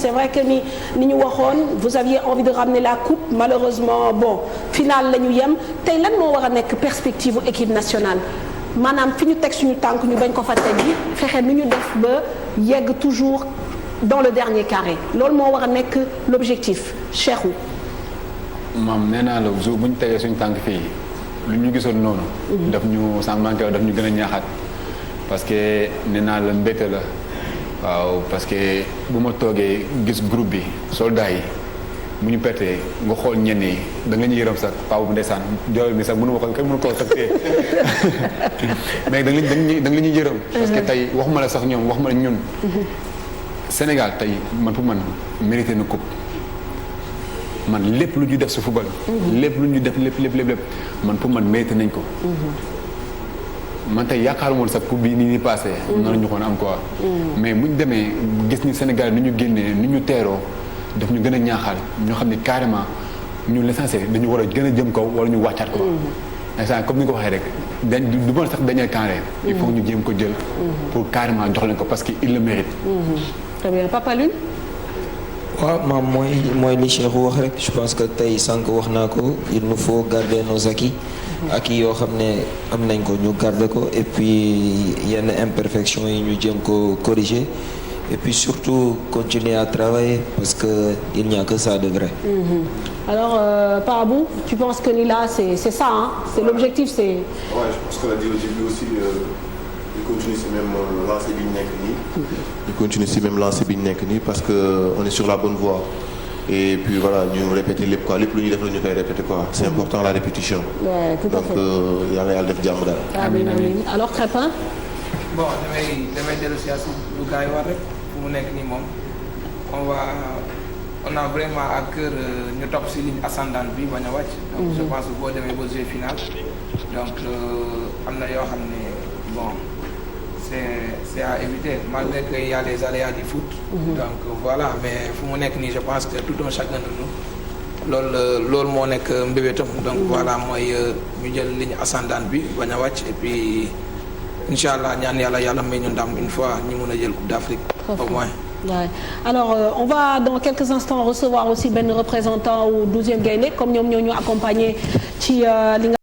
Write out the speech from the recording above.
c'est vrai que ni ñu waxoon vous aviez envie de ramener la coupe malheureusement bon finale la ñu yem tey lan moo war a nekk perspective u équipe nationale maanaam fi ñu teg suñu tànk ñu bañ ko fa teg yi fexe nu ñu def ba yegg toujours dans le dernier carré loolu moo war a nekk l'objectif Cheikhou. maam nee naa la jour bu ñu tegee suñu tànk fii lu ñu gisoon noonu. daf ñu sànq daf ñu gën a ñaaxaat parce que nee naa la mbégte la waaw parce que bu ma toogee gis groupe bi soldats yi bu ñu pertee nga xool ñenn yi da nga ñuy yërëm sax paa bu ndeysaan jooy bi sax mënu ma ko kenn mënu koo sax tee mais da nga ñuy yërëm. parce que tey waxuma la sax ñoom waxuma la ñun. Sénégal tey man pour man mérité na coupe. man lépp lu ñu def si football. lépp lu ñu def lépp man pour man mérité nañ ko. man tey yaakaaruma woon sax coupe bi ni passé. noonu ñu xoon am quoi. mais bu ñu demee gis ni Sénégal ni ñu génnee ni ñu teeroo daf ñu gën a ñaaxal ñu xam ni carrément ñu l'essentiel dañu war a gën a jëm kaw wala ñu wàccaat ko. instant comme ni nga ko waxee rek dañ du mën sax dañuy carré. il faut ñu jéem ko jël. pour carrément jox leen ko parce que il le mérite. Très bien Papa Lune. waaw maam mooy li Cheikh wax rek je pense que tey sànq wax naa ko il nous faut garder nos acquis yoo xam ne am nañ ko ñu garder ko et puis yenn imperfections yi ñu jéem ko corriger et puis surtout continuer à travailler parce que il n'y a que ça de vrai. Alors Parabou, tu penses que ni là c'est ça hein? C'est l'objectif c'est. Ouais, je pense qu'on a dit au début aussi ñu continuer si même lancée bi ñu nekk nii. ñu continuer si même lancée bi ñu nekk nii parce que on est sur la bonne voie et puis voilà ñu répéter lépp quoi lépp lu ñuy def la ñu koy répéter quoi c'est important la répétition. Ouais, tout à fait. Donc yàlla yàlla def jàmm daal. amiin amiin alors Crépin. bon damay dellu si lu gars yi war rek fu mu nekk nii moom on a vraiment à cœur ñu topp si ligne ascendante bi bañ a wàcc. donc je pense que boo demee ba jeu final donc am na yoo xam ne bon. c'est à éviter malgré qu'il y a les aléas du foot. Donc voilà mais fu mu nekk nii je pense que tout un chacun de nous loolu moo nekk mbébétam donc voilà mooy ñu jël ligne ascendante bi bañ a wàcc et puis incha allah ñaan yàlla may ñu ndam une fois ñu mun a jël Coupe d'Afrique au moins. Ouais. Alors on va dans quelques instants recevoir aussi benn représentant au 12e Gaïndé comme ñoom ñoo ñu accompagner ci li nga